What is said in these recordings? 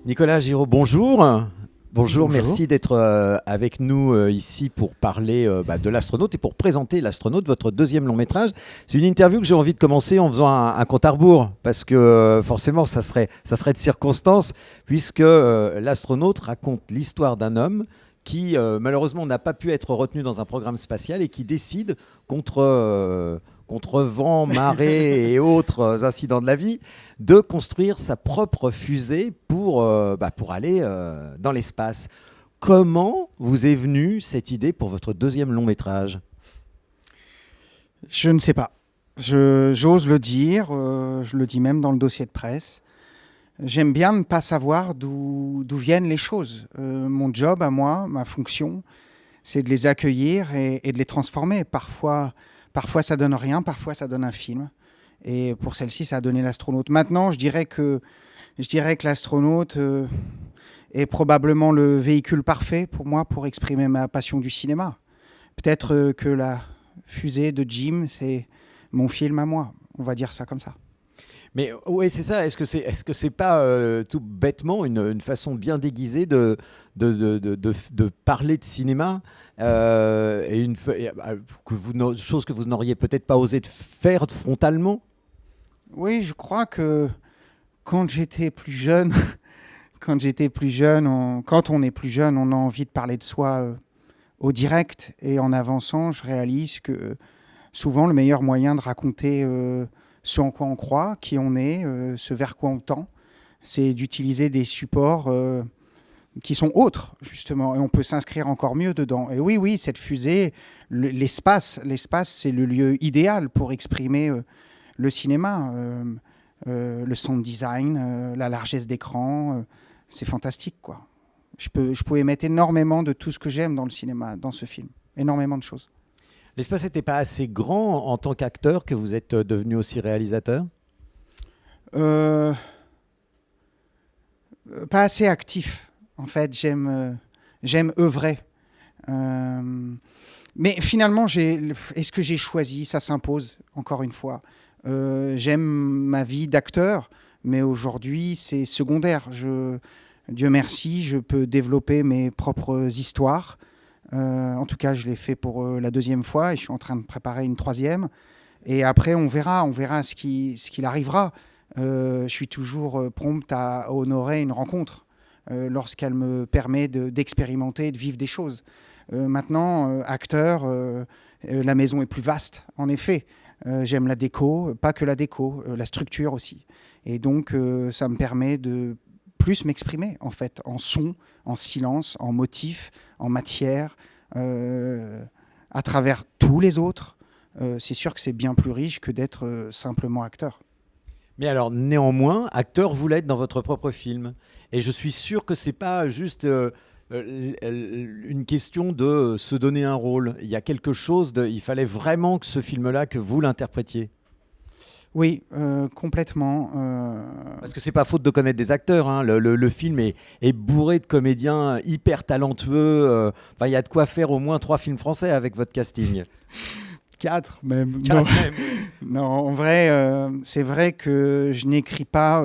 Nicolas Giraud, bonjour. Bonjour, Bonjour. merci d'être avec nous ici pour parler de l'astronaute et pour présenter l'astronaute, votre deuxième long métrage. C'est une interview que j'ai envie de commencer en faisant un compte à rebours, parce que forcément ça serait de circonstance, puisque l'astronaute raconte l'histoire d'un homme qui malheureusement n'a pas pu être retenu dans un programme spatial et qui décide contre vent, marée et autres incidents de la vie, de construire sa propre fusée pour aller dans l'espace. Comment vous est venue cette idée pour votre deuxième long métrage? Je ne sais pas. J'ose le dire, je le dis même dans le dossier de presse. J'aime bien ne pas savoir d'où viennent les choses. Mon job à moi, ma fonction, c'est de les accueillir et de les transformer. Parfois ça donne rien, parfois ça donne un film. Et pour celle-ci, ça a donné l'astronaute. Maintenant, je dirais que l'astronaute est probablement le véhicule parfait pour moi pour exprimer ma passion du cinéma. Peut-être que la fusée de Jim, c'est mon film à moi. On va dire ça comme ça. Mais oui, c'est ça. Est-ce que c'est pas tout bêtement une façon bien déguisée de parler de cinéma chose que vous n'auriez peut-être pas osé de faire frontalement? Oui, je crois que quand j'étais plus jeune, quand on est plus jeune, on a envie de parler de soi au direct. Et en avançant, je réalise que souvent le meilleur moyen de raconter ce en quoi on croit, qui on est, ce vers quoi on tend, c'est d'utiliser des supports qui sont autres, justement, et on peut s'inscrire encore mieux dedans. Et oui, oui, cette fusée, l'espace, c'est le lieu idéal pour exprimer le cinéma, le sound design, la largesse d'écran, c'est fantastique, quoi. Je pouvais mettre énormément de tout ce que j'aime dans le cinéma, dans ce film, énormément de choses. L'espace n'était pas assez grand en tant qu'acteur que vous êtes devenu aussi réalisateur? Euh, Pas assez actif, en fait, j'aime œuvrer. Euh, Mais finalement, est-ce que j'ai choisi? Ça s'impose, encore une fois. J'aime ma vie d'acteur, mais aujourd'hui, c'est secondaire. Dieu merci, je peux développer mes propres histoires. En tout cas, je l'ai fait pour la deuxième fois et je suis en train de préparer une troisième. Et après, on verra ce qu'il arrivera. Je suis toujours prompt à honorer une rencontre lorsqu'elle me permet d'expérimenter, de vivre des choses. Maintenant, acteur, la maison est plus vaste, en effet. J'aime la déco, pas que la déco, la structure aussi. Et donc, ça me permet de plus m'exprimer, en fait, en son, en silence, en motif, en matière, à travers tous les autres. C'est sûr que c'est bien plus riche que d'être simplement acteur. Mais alors, néanmoins, acteur, vous l'êtes dans votre propre film. Et je suis sûr que c'est pas juste une question de se donner un rôle. Il y a quelque chose de. Il fallait vraiment que ce film-là, que vous l'interprétiez. Oui, complètement. Parce que c'est pas faute de connaître des acteurs, hein. Le film est bourré de comédiens hyper talentueux. Enfin, il y a de quoi faire au moins 3 films français avec votre casting. Quatre même. Non, 4 même, oui. non, en vrai, c'est vrai que je n'écris pas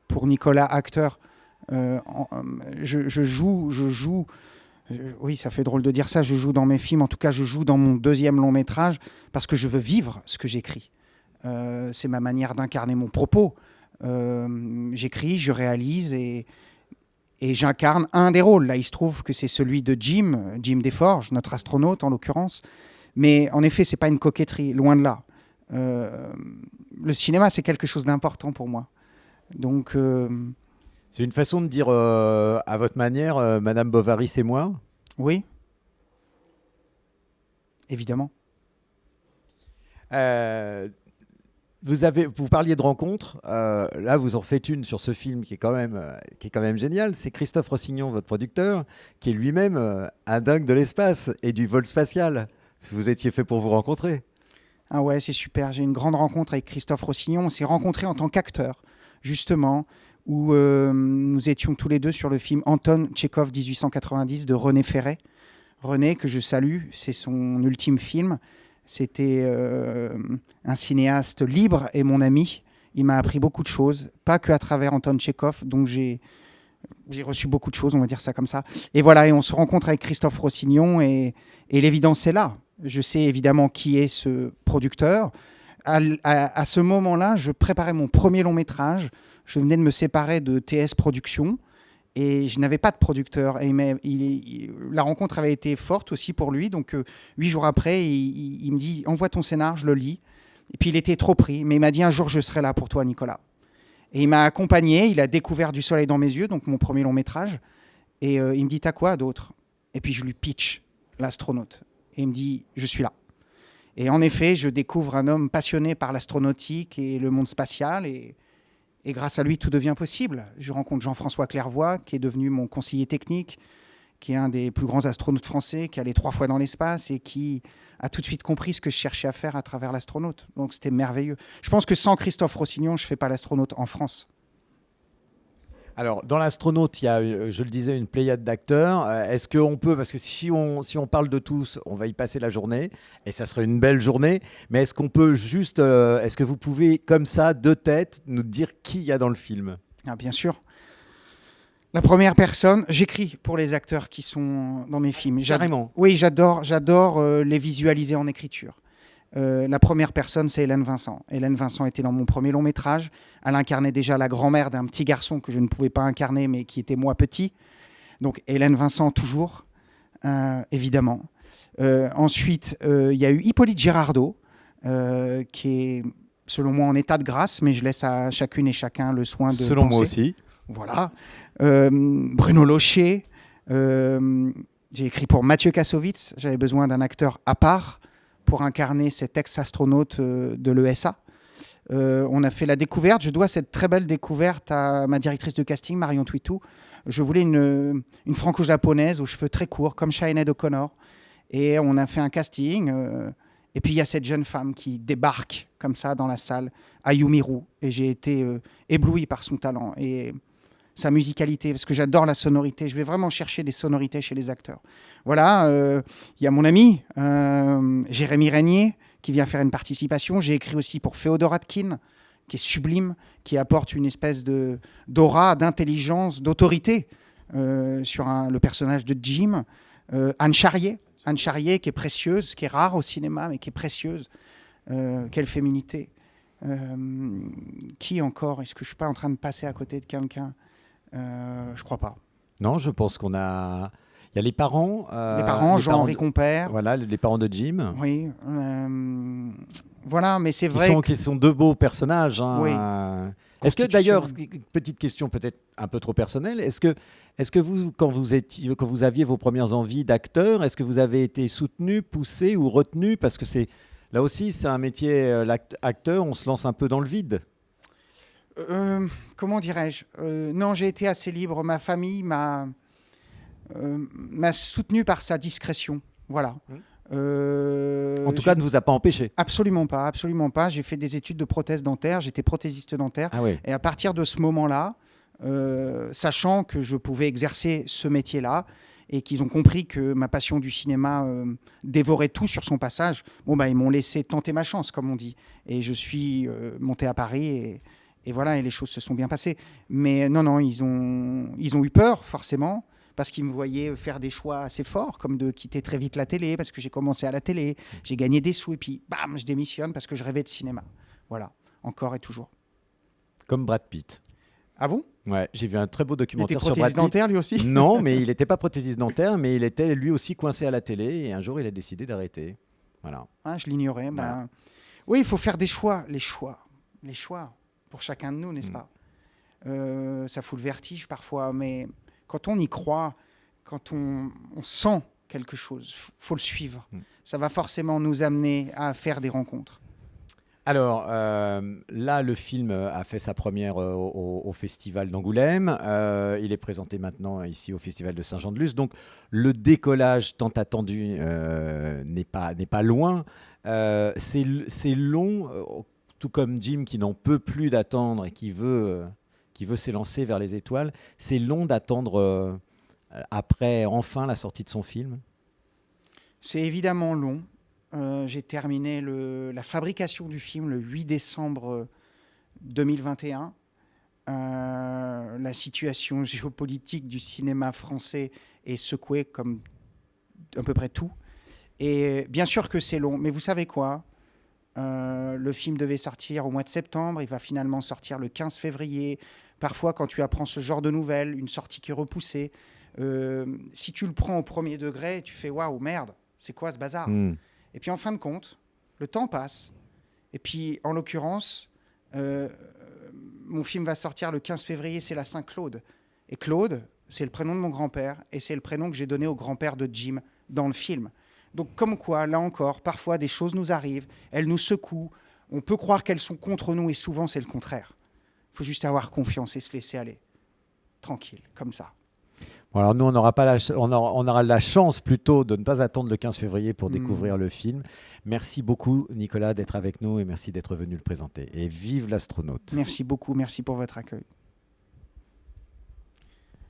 pour Nicolas acteur. Je joue. Oui, ça fait drôle de dire ça. Je joue dans mes films. En tout cas, je joue dans mon deuxième long métrage parce que je veux vivre ce que j'écris. C'est ma manière d'incarner mon propos. J'écris, je réalise et j'incarne un des rôles. Là, il se trouve que c'est celui de Jim Desforges, notre astronaute en l'occurrence. Mais en effet, c'est pas une coquetterie, loin de là. Euh, le cinéma, c'est quelque chose d'important pour moi. Donc, C'est une façon de dire à votre manière, Madame Bovary, c'est moi. oui, évidemment. Euh, vous parliez de rencontres. Là, vous en faites une sur ce film qui est quand même génial. C'est Christophe Rossignon, votre producteur, qui est lui-même un dingue de l'espace et du vol spatial. Vous étiez fait pour vous rencontrer. Ah ouais, c'est super. J'ai une grande rencontre avec Christophe Rossignon. On s'est rencontrés en tant qu'acteurs, justement, où nous étions tous les deux sur le film Anton Tchekhov 1890 de René Ferré. René, que je salue, c'est son ultime film. C'était un cinéaste libre et mon ami. Il m'a appris beaucoup de choses, pas que à travers Anton Tchekhov, dont J'ai reçu beaucoup de choses, on va dire ça comme ça. Et voilà, et on se rencontre avec Christophe Rossignon et l'évidence est là. Je sais évidemment qui est ce producteur. À ce moment-là, je préparais mon premier long métrage. Je venais de me séparer de TS Productions et je n'avais pas de producteur. Et la rencontre avait été forte aussi pour lui. Donc 8 jours après, il me dit « Envoie ton scénar, je le lis ». Et puis il était trop pris, mais il m'a dit « Un jour, je serai là pour toi, Nicolas ». Et il m'a accompagné, il a découvert Du soleil dans mes yeux, donc mon premier long métrage. Et il me dit « T'as quoi d'autre ?» Et puis je lui pitch L'astronaute. Et il me dit « Je suis là ». Et en effet, je découvre un homme passionné par l'astronautique et le monde spatial. Et grâce à lui, tout devient possible. Je rencontre Jean-François Clairvoy, qui est devenu mon conseiller technique, qui est un des plus grands astronautes français, qui est allé 3 fois dans l'espace et qui a tout de suite compris ce que je cherchais à faire à travers l'astronaute. Donc c'était merveilleux. Je pense que sans Christophe Rossignon, je ne fais pas l'astronaute en France. Alors, dans l'astronaute, il y a, je le disais, une pléiade d'acteurs. Est-ce qu'on peut, parce que si on parle de tous, on va y passer la journée, et ça serait une belle journée, mais est-ce qu'on peut juste, est-ce que vous pouvez, comme ça, de tête, nous dire qui il y a dans le film ? Ah, bien sûr. La première personne, j'écris pour les acteurs qui sont dans mes films. Carrément. Oui, j'adore les visualiser en écriture. La première personne, c'est Hélène Vincent. Hélène Vincent était dans mon premier long métrage. Elle incarnait déjà la grand-mère d'un petit garçon que je ne pouvais pas incarner, mais qui était moi petit. Donc Hélène Vincent, toujours, évidemment. Ensuite, il y a eu Hippolyte Girardot, qui est, selon moi, en état de grâce, mais je laisse à chacune et chacun le soin de Selon penser. moi aussi. Voilà. Bruno Locher. J'ai écrit pour Mathieu Kassovitz. J'avais besoin d'un acteur à part pour incarner cet ex-astronaute de l'ESA. On a fait la découverte. Je dois cette très belle découverte à ma directrice de casting, Marion Twitou. Je voulais une franco-japonaise aux cheveux très courts, comme Sinéad O'Connor. Et on a fait un casting. Et puis il y a cette jeune femme qui débarque comme ça dans la salle, Ayumi Roux. Et j'ai été ébloui par son talent et sa musicalité, parce que j'adore la sonorité. Je vais vraiment chercher des sonorités chez les acteurs. Voilà, il y a mon ami, Jérémy Régnier, qui vient faire une participation. J'ai écrit aussi pour Féodor Atkin, qui est sublime, qui apporte une espèce d'aura, d'intelligence, d'autorité sur le personnage de Jim. Anne Charrier, qui est précieuse, qui est rare au cinéma, mais qui est précieuse. Quelle féminité. Qui encore ? Est-ce que je ne suis pas en train de passer à côté de quelqu'un ? Je crois pas. Non, je pense qu'on a... Il y a les parents. Les parents, Jean-Henri Compère. Voilà, les parents de Jim. Oui. Voilà, mais c'est vrai. Qui sont deux beaux personnages. Hein. Oui. Est-ce que d'ailleurs, petite question peut-être un peu trop personnelle, est-ce que vous, quand vous aviez vos premières envies d'acteur, est-ce que vous avez été soutenu, poussé ou retenu ? Parce que là aussi, c'est un métier, l'acteur, on se lance un peu dans le vide. Comment dirais-je ? Non, j'ai été assez libre. Ma famille m'a soutenu par sa discrétion. Voilà. En tout cas, ne vous a pas empêché. Absolument pas, absolument pas. J'ai fait des études de prothèse dentaire, j'étais prothésiste dentaire. Ah oui. Et à partir de ce moment-là, sachant que je pouvais exercer ce métier-là et qu'ils ont compris que ma passion du cinéma dévorait tout sur son passage, ils m'ont laissé tenter ma chance, comme on dit. Et je suis monté à Paris et voilà, et les choses se sont bien passées. Mais non, ils ont eu peur, forcément, parce qu'ils me voyaient faire des choix assez forts, comme de quitter très vite la télé, parce que j'ai commencé à la télé, j'ai gagné des sous, et puis bam, je démissionne parce que je rêvais de cinéma. Voilà, encore et toujours. Comme Brad Pitt. Ah bon ? Ouais, j'ai vu un très beau documentaire sur Brad Pitt. Il était prothésiste dentaire, lui aussi ? Non, mais il n'était pas prothésiste dentaire, mais il était lui aussi coincé à la télé, et un jour, il a décidé d'arrêter. Voilà. Ah, je l'ignorais. Voilà. Oui, il faut faire des choix. Les choix. Pour chacun de nous, n'est-ce pas ? Ça fout le vertige parfois, mais quand on y croit, quand on sent quelque chose, faut le suivre. Ça va forcément nous amener à faire des rencontres. Alors, là, le film a fait sa première au Festival d'Angoulême. Il est présenté maintenant ici au Festival de Saint-Jean-de-Luz. Donc, le décollage tant attendu n'est pas loin. C'est long, tout comme Jim qui n'en peut plus d'attendre et qui veut s'élancer vers les étoiles. C'est long d'attendre après, enfin, la sortie de son film. C'est évidemment long. J'ai terminé la fabrication du film le 8 décembre 2021. La situation géopolitique du cinéma français est secouée comme à peu près tout. Et bien sûr que c'est long, mais vous savez quoi ? Le film devait sortir au mois de septembre, il va finalement sortir le 15 février. Parfois, quand tu apprends ce genre de nouvelles, une sortie qui est repoussée, si tu le prends au premier degré, tu fais « waouh, merde, c'est quoi ce bazar ?» Et puis en fin de compte, le temps passe. Et puis, en l'occurrence, mon film va sortir le 15 février, c'est la Saint-Claude. Et Claude, c'est le prénom de mon grand-père, et c'est le prénom que j'ai donné au grand-père de Jim dans le film. Donc comme quoi, là encore, parfois des choses nous arrivent, elles nous secouent, on peut croire qu'elles sont contre nous, et souvent c'est le contraire. Il faut juste avoir confiance et se laisser aller. Tranquille, comme ça. Bon, alors nous, on aura la chance plutôt de ne pas attendre le 15 février pour découvrir le film. Merci beaucoup, Nicolas, d'être avec nous et merci d'être venu le présenter. Et vive l'astronaute. Merci beaucoup, merci pour votre accueil.